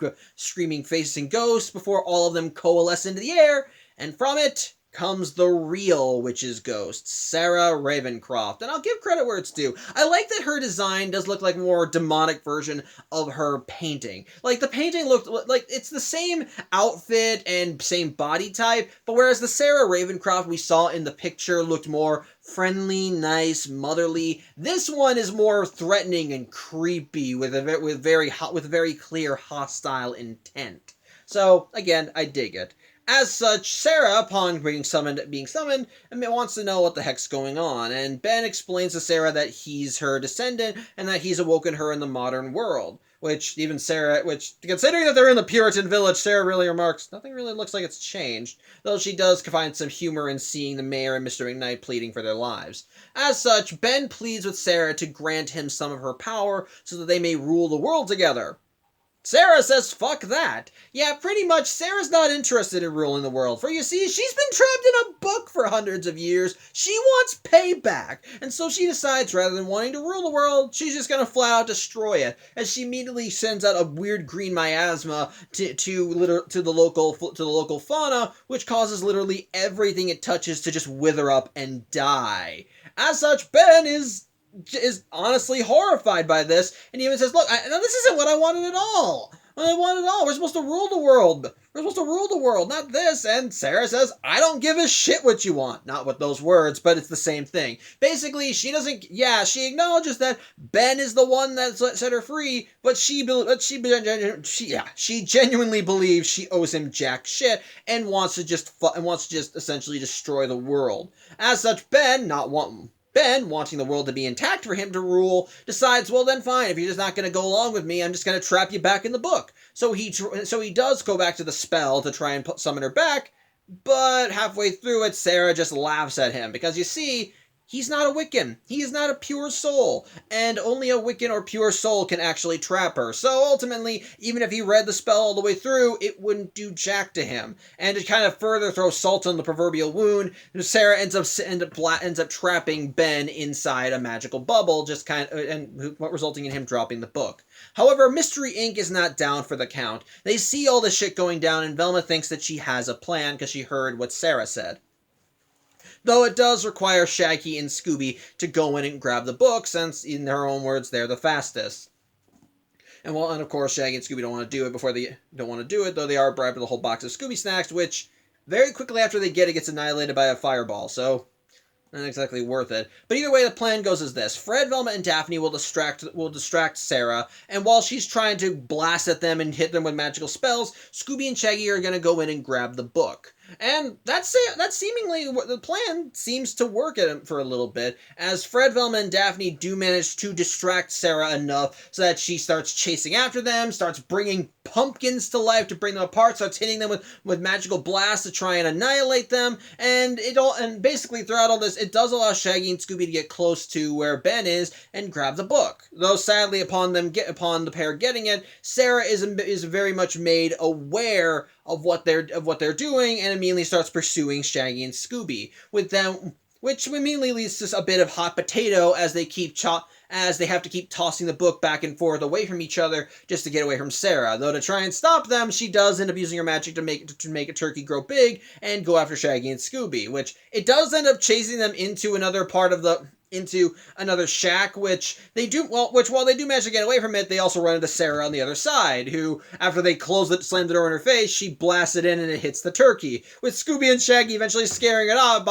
faces and ghosts before all of them coalesce into the air, and from it comes the real witch's ghost, Sarah Ravencroft. And I'll give credit where it's due. I like that her design does look like a more demonic version of her painting. Like, the painting looked like it's the same outfit and same body type, but whereas the Sarah Ravencroft we saw in the picture looked more friendly, nice, motherly, this one is more threatening and creepy with very clear hostile intent. So, again, I dig it. As such, Sarah, upon being summoned, wants to know what the heck's going on, and Ben explains to Sarah that he's her descendant and that he's awoken her in the modern world. Considering that they're in the Puritan village, Sarah really remarks, nothing really looks like it's changed, though she does find some humor in seeing the mayor and Mr. McKnight pleading for their lives. As such, Ben pleads with Sarah to grant him some of her power so that they may rule the world together. Sarah says fuck that. Yeah, pretty much, Sarah's not interested in ruling the world, for you see, she's been trapped in a book for hundreds of years. She wants payback, and so she decides rather than wanting to rule the world, she's just gonna flat out destroy it, as she immediately sends out a weird green miasma to the local fauna, which causes literally everything it touches to just wither up and die. As such, Ben is honestly horrified by this, and he even says, look, this isn't what I wanted at all. We're supposed to rule the world. Not this. And Sarah says, I don't give a shit what you want. Not with those words, but it's the same thing. Basically, she acknowledges that Ben is the one that set her free, but she genuinely believes she owes him jack shit and wants to just essentially destroy the world. As such, Ben, wanting the world to be intact for him to rule, decides, well then fine, if you're just not going to go along with me, I'm just going to trap you back in the book. So he does go back to the spell to try and summon her back, but halfway through it, Sarah just laughs at him, because you see, he's not a Wiccan. He is not a pure soul, and only a Wiccan or pure soul can actually trap her. So ultimately, even if he read the spell all the way through, it wouldn't do jack to him. And to kind of further throw salt on the proverbial wound, Sarah ends up trapping Ben inside a magical bubble, resulting in him dropping the book. However, Mystery Inc. is not down for the count. They see all this shit going down, and Velma thinks that she has a plan because she heard what Sarah said. Though it does require Shaggy and Scooby to go in and grab the book, since, in their own words, they're the fastest. And of course, Shaggy and Scooby don't want to do it, though they are bribed with a whole box of Scooby snacks, which, very quickly after they get it, gets annihilated by a fireball, so not exactly worth it. But either way, the plan goes as this. Fred, Velma, and Daphne will distract Sarah, and while she's trying to blast at them and hit them with magical spells, Scooby and Shaggy are going to go in and grab the book. And that's seemingly what the plan seems to work for a little bit, as Fred, Velma, and Daphne do manage to distract Sarah enough so that she starts chasing after them, starts bringing pumpkins to life to bring them apart, starts hitting them with magical blasts to try and annihilate them, and basically throughout all this, it does allow Shaggy and Scooby to get close to where Ben is and grab the book. Though sadly, upon the pair getting it, Sarah is very much made aware of what they're doing and immediately starts pursuing Shaggy and Scooby, with them, which immediately leads to a bit of hot potato as they have to keep tossing the book back and forth away from each other just to get away from Sarah. Though to try and stop them, she does end up using her magic to make a turkey grow big and go after Shaggy and Scooby, which it does end up chasing them into another shack, which while they do manage to get away from it, they also run into Sarah on the other side, who, after they slam the door in her face, she blasts it in and it hits the turkey, with Scooby and Shaggy eventually scaring it off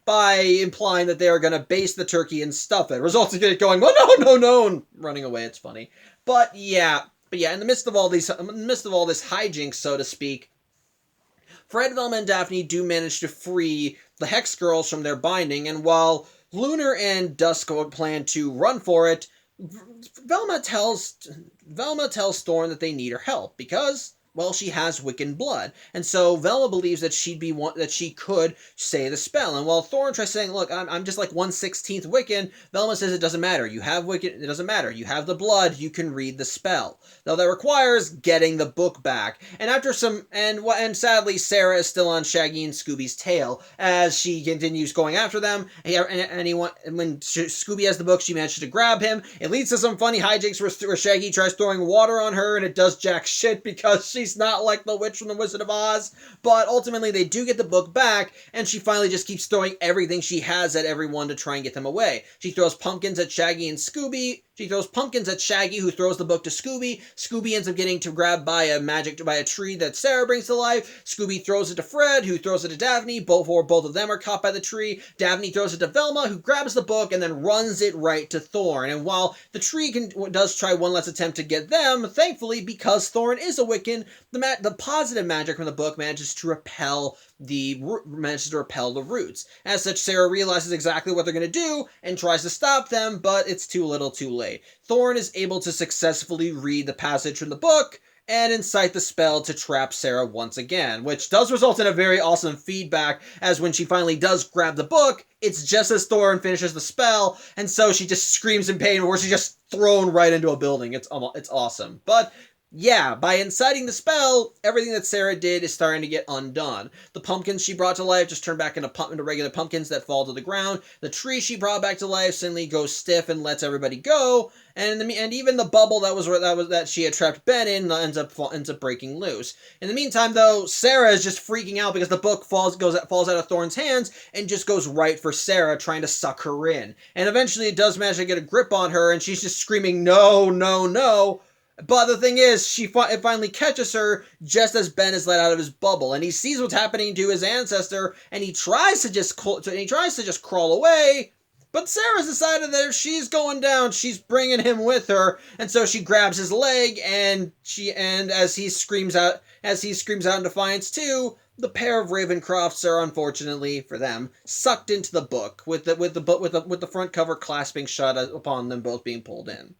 by implying that they are going to baste the turkey and stuff it, resulting in it going, oh no, and running away. It's funny. But yeah, in the midst of all this hijinks, so to speak, Fred, Velma, and Daphne do manage to free the Hex Girls from their binding, and while Lunar and Dusk plan to run for it, Velma tells Thorn that they need her help because, well, she has Wiccan blood, and so Velma believes that that she could say the spell. And while Thorn tries saying, "Look, I'm just like 1/16th Wiccan," Velma says it doesn't matter. You have Wiccan. It doesn't matter. You have the blood. You can read the spell. Though that requires getting the book back. And and sadly, Sarah is still on Shaggy and Scooby's tail as she continues going after them. And when Scooby has the book, she manages to grab him. It leads to some funny hijinks where Shaggy tries throwing water on her, and it does jack shit because she's not like the witch from the Wizard of Oz. But ultimately, they do get the book back, and she finally just keeps throwing everything she has at everyone to try and get them away. She throws pumpkins at Shaggy and Scooby. She throws pumpkins at Shaggy, who throws the book to Scooby. Scooby ends up getting grabbed by a tree that Sarah brings to life. Scooby throws it to Fred, who throws it to Daphne. Both of them are caught by the tree. Daphne throws it to Velma, who grabs the book and then runs it right to Thorn. And while the tree does try one last attempt to get them, thankfully, because Thorn is a Wiccan, the positive magic from the book manages to repel the roots. As such, Sarah realizes exactly what they're going to do and tries to stop them, but it's too little too late. Thorn is able to successfully read the passage from the book and incite the spell to trap Sarah once again, which does result in a very awesome feedback, as when she finally does grab the book, it's just as Thorn finishes the spell, and so she just screams in pain, or she's just thrown right into a building. It's awesome. But yeah, by inciting the spell, everything that Sarah did is starting to get undone. The pumpkins she brought to life just turn back into regular pumpkins that fall to the ground. The tree she brought back to life suddenly goes stiff and lets everybody go. And even the bubble that she had trapped Ben in ends up breaking loose. In the meantime, though, Sarah is just freaking out because the book falls out of Thorn's hands and just goes right for Sarah, trying to suck her in. And eventually, it does manage to get a grip on her, and she's just screaming, "No, no, no!" But the thing is, it finally catches her just as Ben is let out of his bubble, and he sees what's happening to his ancestor, and he tries to just crawl away. But Sarah's decided that if she's going down, she's bringing him with her, and so she grabs his leg, and as he screams out in defiance too, the pair of Ravencrofts are, unfortunately for them, sucked into the book, with the front cover clasping shut upon them both being pulled in.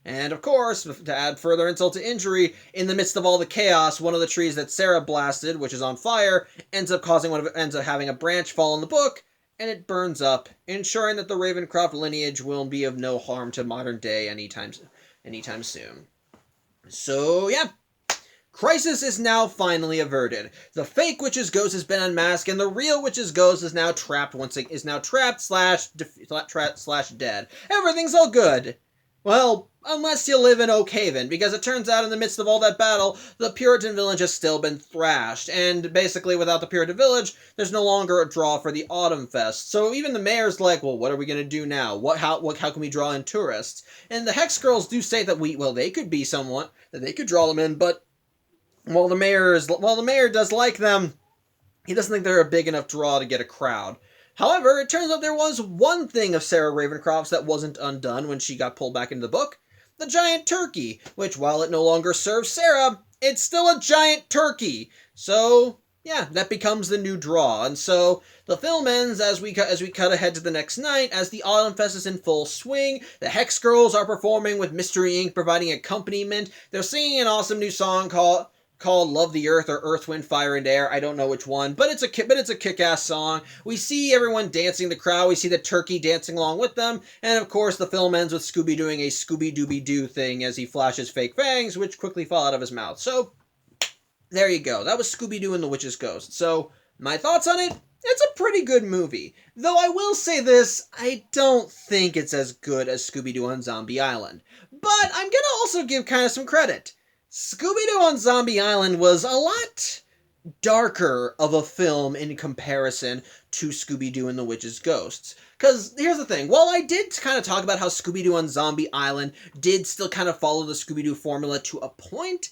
And of course, to add further insult to injury, in the midst of all the chaos, one of the trees that Sarah blasted, which is on fire, ends up having a branch fall on the book, and it burns up, ensuring that the Ravencroft lineage will be of no harm to modern day anytime soon. So yeah, crisis is now finally averted. The fake witch's ghost has been unmasked, and the real witch's ghost is now trapped slash dead. Everything's all good. Well, unless you live in Oakhaven, because it turns out in the midst of all that battle, the Puritan village has still been thrashed, and basically without the Puritan village, there's no longer a draw for the Autumn Fest. So even the mayor's like, well, what are we going to do now? How can we draw in tourists? And the Hex Girls do say that they could be someone, that they could draw them in, but while the mayor does like them, he doesn't think they're a big enough draw to get a crowd. However, it turns out there was one thing of Sarah Ravencroft's that wasn't undone when she got pulled back into the book. The giant turkey, which, while it no longer serves Sarah, it's still a giant turkey. So, Yeah, that becomes the new draw. And so the film ends as we cut ahead to the next night as the Autumn Fest is in full swing. The Hex Girls are performing with Mystery Inc. providing accompaniment. They're singing an awesome new song called "Love the Earth" or "Earth, Wind, Fire, and Air." I don't know which one, but it's a kick-ass song. We see everyone dancing in the crowd. We see the turkey dancing along with them, and of course the film ends with Scooby doing a Scooby-Dooby-Doo thing as he flashes fake fangs, which quickly fall out of his mouth. So there you go. That was Scooby-Doo and the Witch's Ghost. So, my thoughts on it? It's a pretty good movie. Though I will say this, I don't think it's as good as Scooby-Doo on Zombie Island. But I'm gonna also give kind of some credit. Scooby-Doo on Zombie Island was a lot darker of a film in comparison to Scooby-Doo and the Witch's Ghosts. Because here's the thing, while I did kind of talk about how Scooby-Doo on Zombie Island did still kind of follow the Scooby-Doo formula to a point,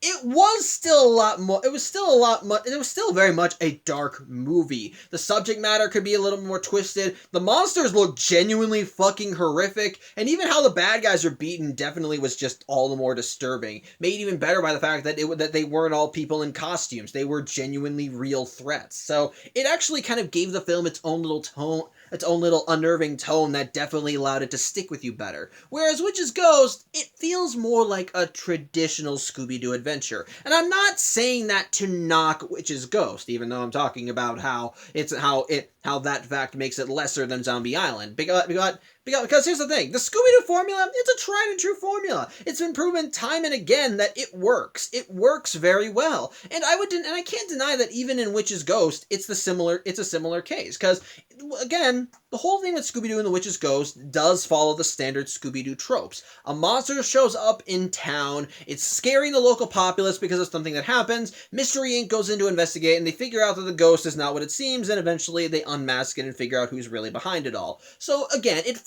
it was still a lot more, it was still very much a dark movie. The subject matter could be a little more twisted. The monsters look genuinely fucking horrific, and even how the bad guys are beaten definitely was just all the more disturbing. Made even better by the fact that that they weren't all people in costumes. They were genuinely real threats. So it actually kind of gave the film its own little tone, its own little unnerving tone that definitely allowed it to stick with you better. Whereas Witch's Ghost, it feels more like a traditional Scooby-Doo adventure. And I'm not saying that to knock Witch's Ghost, even though I'm talking about how that fact makes it lesser than Zombie Island. Because here's the thing, the Scooby-Doo formula, it's a tried and true formula. It's been proven time and again that it works. It works very well. And I can't deny that even in Witch's Ghost, it's a similar case. Because, again, the whole thing with Scooby-Doo and the Witch's Ghost does follow the standard Scooby-Doo tropes. A monster shows up in town, it's scaring the local populace because of something that happens, Mystery Inc. goes in to investigate, and they figure out that the ghost is not what it seems, and eventually they unmask it and figure out who's really behind it all. So, again, it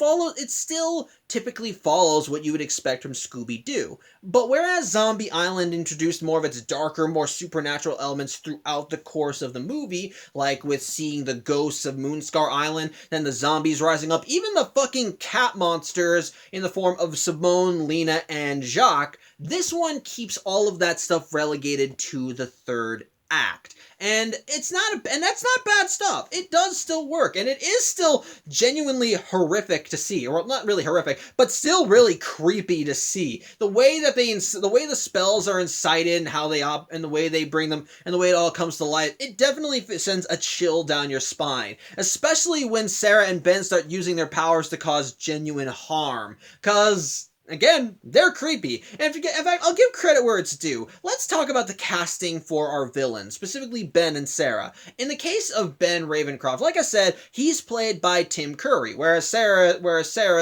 still typically follows what you would expect from Scooby-Doo. But whereas Zombie Island introduced more of its darker, more supernatural elements throughout the course of the movie, like with seeing the ghosts of Moonscar Island, then the zombies rising up, even the fucking cat monsters in the form of Simone, Lena, and Jacques, this one keeps all of that stuff relegated to the third act. And that's not bad stuff. It does still work, and it is still genuinely horrific to see, or not really horrific, but still really creepy to see. The way the spells are incited and how and the way they bring them and the way it all comes to light, it definitely sends a chill down your spine, especially when Sarah and Ben start using their powers to cause genuine harm. 'Cause again, they're creepy. And in fact, I'll give credit where it's due. Let's talk about the casting for our villains, specifically Ben and Sarah. In the case of Ben Ravencroft, like I said, he's played by Tim Curry, whereas Sarah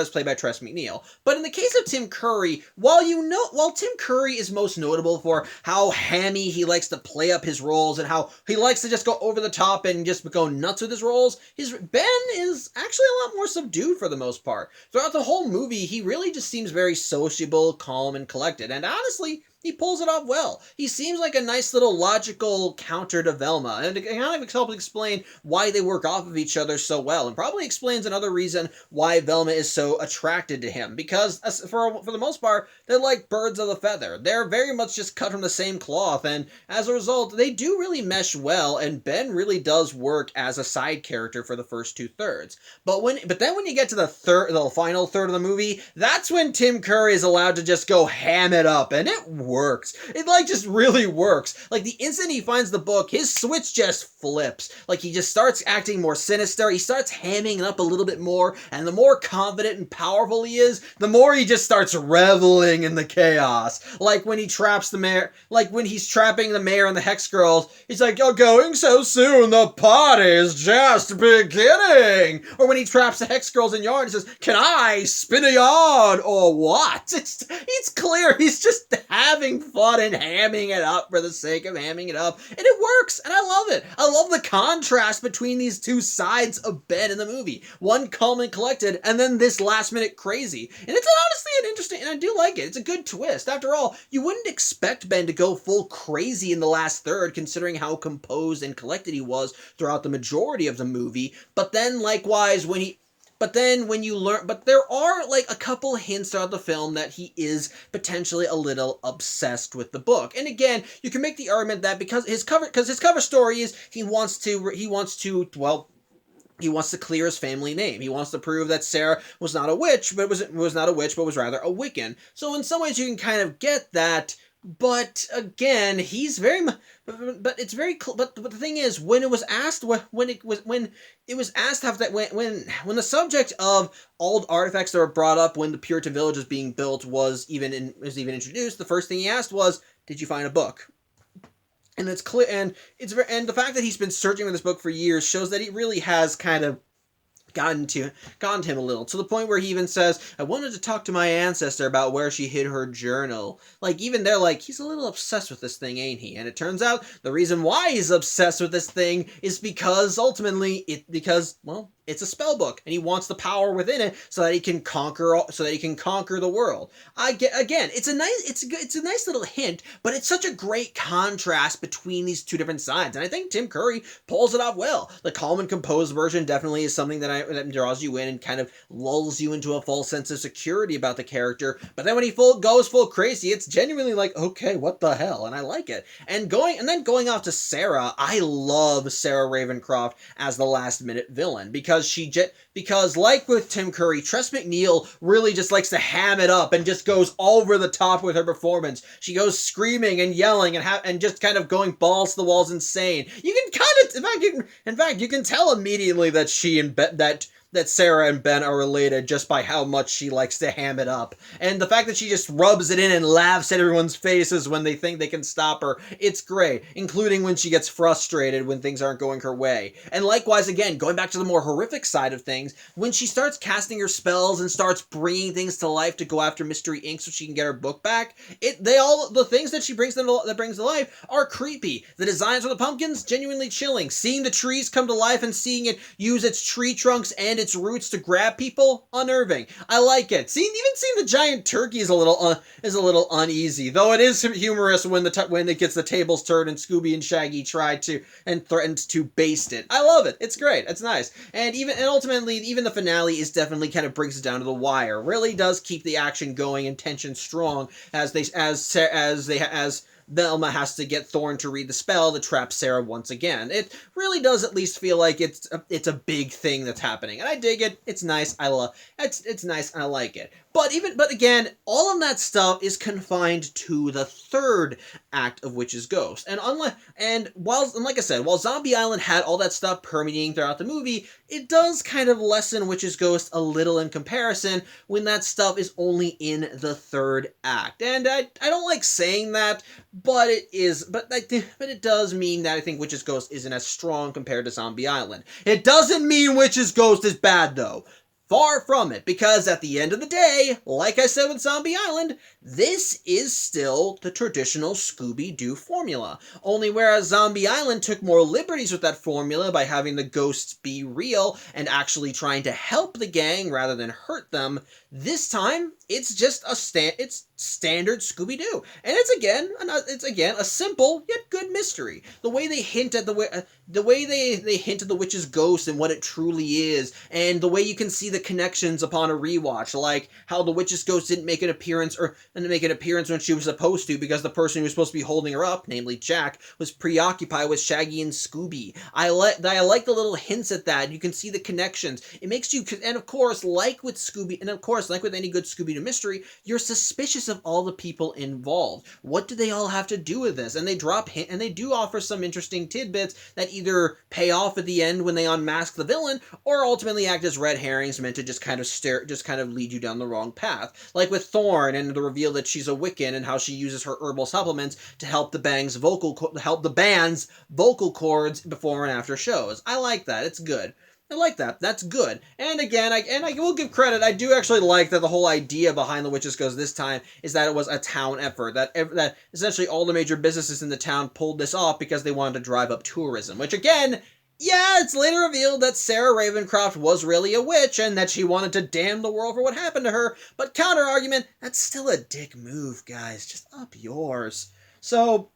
is played by Tress MacNeille. But in the case of Tim Curry, while Tim Curry is most notable for how hammy he likes to play up his roles and how he likes to just go over the top and just go nuts with his roles, Ben is actually a lot more subdued for the most part. Throughout the whole movie, he really just seems very sociable, calm, and collected. And honestly, he pulls it off well. He seems like a nice little logical counter to Velma, and it kind of helps explain why they work off of each other so well, and probably explains another reason why Velma is so attracted to him, because for the most part, they're like birds of a feather. They're very much just cut from the same cloth, and as a result, they do really mesh well, and Ben really does work as a side character for the first 2/3. But then when you get to the final third of the movie, that's when Tim Curry is allowed to just go ham it up, and it works. It just really works. Like the instant he finds the book, his switch just flips. Like he just starts acting more sinister. He starts hamming it up a little bit more, and the more confident and powerful he is, the more he just starts reveling in the chaos. Like when he traps the mayor, like when he's trapping the mayor and the Hex Girls, he's like, "You're going so soon, the party's just beginning." Or when he traps the Hex Girls in yarn, he says, "Can I spin a yarn or what?" It's clear he's just having fun and hamming it up for the sake of hamming it up. And it works, and I love it. I love the contrast between these two sides of Ben in the movie. One calm and collected, and then this last minute crazy. And it's honestly an interesting, and I do like it. It's a good twist. After all, you wouldn't expect Ben to go full crazy in the last third, considering how composed and collected he was throughout the majority of the movie. But then likewise, But then when you learn, but there are like a couple hints throughout the film that he is potentially a little obsessed with the book. And again, you can make the argument that because his cover story is he wants to clear his family name. He wants to prove that Sarah was not a witch, but was rather a Wiccan. So in some ways you can kind of get that. But again, he's very, but it's very, but the thing is, when it was asked, when it was asked how that when the subject of all artifacts that were brought up when the Puritan village was being built was even introduced, the first thing he asked was, "Did you find a book?" And it's clear, and the fact that he's been searching for this book for years shows that he really has kind of gotten to him a little, to the point where he even says, "I wanted to talk to my ancestor about where she hid her journal." Like, even they're like, he's a little obsessed with this thing, ain't he? And it turns out the reason why he's obsessed with this thing is because well, it's a spell book, and he wants the power within it so that he can conquer the world. It's a nice little hint, but it's such a great contrast between these two different sides, and I think Tim Curry pulls it off well. The calm and composed version definitely is something that draws you in and kind of lulls you into a false sense of security about the character. But then when he goes full crazy, it's genuinely like, okay, what the hell? And I like it. And going off to Sarah, I love Sarah Ravencroft as the last minute villain because like with Tim Curry, Tress MacNeille really just likes to ham it up and just goes over the top with her performance. She goes screaming and yelling and just kind of going balls to the walls insane. You can kind of, in fact, you can tell immediately that that Sarah and Ben are related just by how much she likes to ham it up. And the fact that she just rubs it in and laughs at everyone's faces when they think they can stop her, it's great, including when she gets frustrated when things aren't going her way. And likewise, again, going back to the more horrific side of things, when she starts casting her spells and starts bringing things to life to go after Mystery Inc. so she can get her book back, the things that she brings to life are creepy. The designs of the pumpkins, genuinely chilling. Seeing the trees come to life and seeing it use its tree trunks and its roots to grab people, unnerving. I like it. Seeing the giant turkey is a little uneasy, though it is humorous when it gets the tables turned and Scooby and Shaggy try to and threatens to baste it. I love it. It's great. It's nice. And ultimately even the finale is definitely kind of brings it down to the wire. Really does keep the action going and tension strong as Velma has to get Thorn to read the spell to trap Sarah once again. It really does at least feel like it's a big thing that's happening, and I dig it. It's nice. It's nice, and I like it. But again, all of that stuff is confined to the third act of Witch's Ghost. And like I said, while Zombie Island had all that stuff permeating throughout the movie, it does kind of lessen Witch's Ghost a little in comparison when that stuff is only in the third act. And I don't like saying that, but it does mean that I think Witch's Ghost isn't as strong compared to Zombie Island. It doesn't mean Witch's Ghost is bad, though. Far from it, because at the end of the day, like I said with Zombie Island, this is still the traditional Scooby-Doo formula. Only whereas Zombie Island took more liberties with that formula by having the ghosts be real and actually trying to help the gang rather than hurt them, this time it's just it's standard Scooby-Doo. And it's again a simple yet good mystery. The way they hint at the way they hint at the witch's ghost and what it truly is, and the way you can see the connections upon a rewatch, like how the witch's ghost didn't make an appearance when she was supposed to because the person who was supposed to be holding her up, namely Jack, was preoccupied with Shaggy and Scooby. I like the little hints at that. You can see the connections. It makes you, and of course, like with any good Scooby-Doo mystery, you're suspicious of all the people involved. What do they all have to do with this? And they do offer some interesting tidbits that either pay off at the end when they unmask the villain, or ultimately act as red herrings meant to just kind of lead you down the wrong path. Like with Thorn and the reveal that she's a Wiccan and how she uses her herbal supplements to help the band's vocal cords before and after shows. I like that. It's good. I like that. That's good. And again, I will give credit. I do actually like that the whole idea behind the Witches Ghost this time is that it was a town effort. That essentially all the major businesses in the town pulled this off because they wanted to drive up tourism. Which again, yeah, it's later revealed that Sarah Ravencroft was really a witch and that she wanted to damn the world for what happened to her. But counter argument, that's still a dick move, guys. Just up yours. So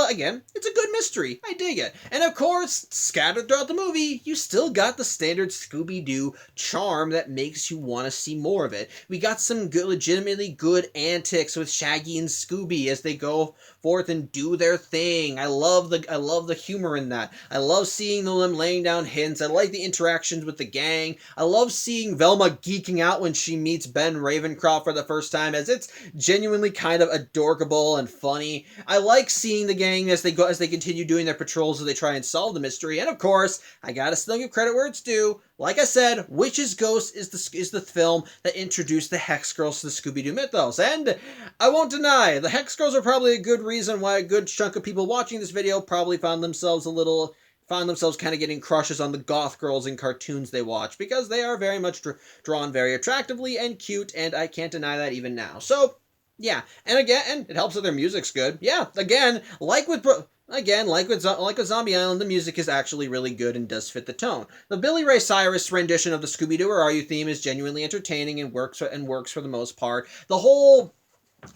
Again, it's a good mystery. I dig it. And of course, scattered throughout the movie, you still got the standard Scooby-Doo charm that makes you want to see more of it. We got some good, legitimately good antics with Shaggy and Scooby as they go forth and do their thing. I love the humor in that. I love seeing them laying down hints. I like the interactions with the gang. I love seeing Velma geeking out when she meets Ben Ravencroft for the first time, as it's genuinely kind of adorable and funny. I like seeing the gang as they continue doing their patrols as they try and solve the mystery. And of course, I gotta still give credit where it's due. Like I said, Witch's Ghost is the film that introduced the Hex Girls to the Scooby-Doo mythos. And I won't deny, the Hex Girls are probably a good reason why a good chunk of people watching this video probably found themselves kind of getting crushes on the goth girls in cartoons they watch, because they are very much drawn very attractively and cute, and I can't deny that even now. So, yeah, and it helps that their music's good. Yeah, again, like with Zombie Island, the music is actually really good and does fit the tone. The Billy Ray Cyrus rendition of the Scooby-Doo Where Are You theme is genuinely entertaining and works for the most part.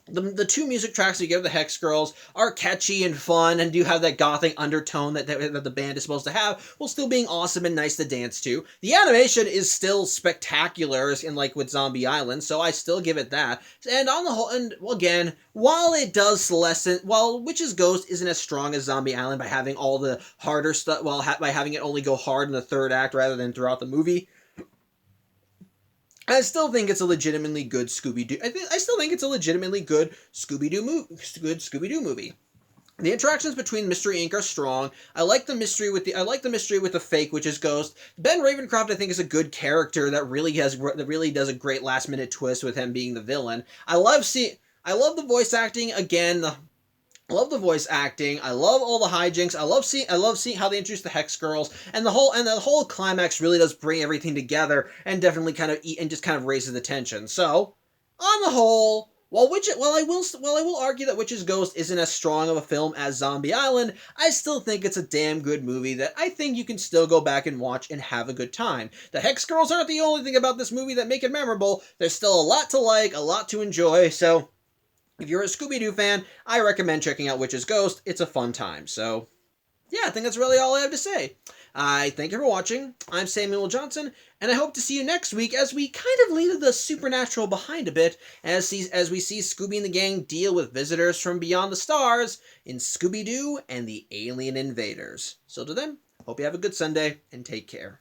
The two music tracks you give the Hex Girls are catchy and fun and do have that gothic undertone that the band is supposed to have, while still being awesome and nice to dance to. The animation is still spectacular, like with Zombie Island, so I still give it that. And on the whole, and again, while Witch's Ghost isn't as strong as Zombie Island by having all the harder stuff, by having it only go hard in the third act rather than throughout the movie, I still think it's a legitimately good Scooby-Doo. I still think it's a legitimately good Scooby-Doo movie. The interactions between Mystery Inc. are strong. I like the mystery with the fake Witch's Ghost. Ben Ravencroft, I think, is a good character that really does a great last minute twist with him being the villain. I love the voice acting again. I love the voice acting. I love all the hijinks. I love seeing how they introduce the Hex Girls, and the whole climax really does bring everything together and definitely kind of raises the tension. So, on the whole, while I will argue that Witch's Ghost isn't as strong of a film as Zombie Island, I still think it's a damn good movie that I think you can still go back and watch and have a good time. The Hex Girls aren't the only thing about this movie that make it memorable. There's still a lot to like, a lot to enjoy. So, if you're a Scooby-Doo fan, I recommend checking out Witch's Ghost. It's a fun time. So, yeah, I think that's really all I have to say. I thank you for watching. I'm Samuel Johnson, and I hope to see you next week as we kind of leave the supernatural behind a bit as we see Scooby and the gang deal with visitors from beyond the stars in Scooby-Doo and the Alien Invaders. So to then, hope you have a good Sunday, and take care.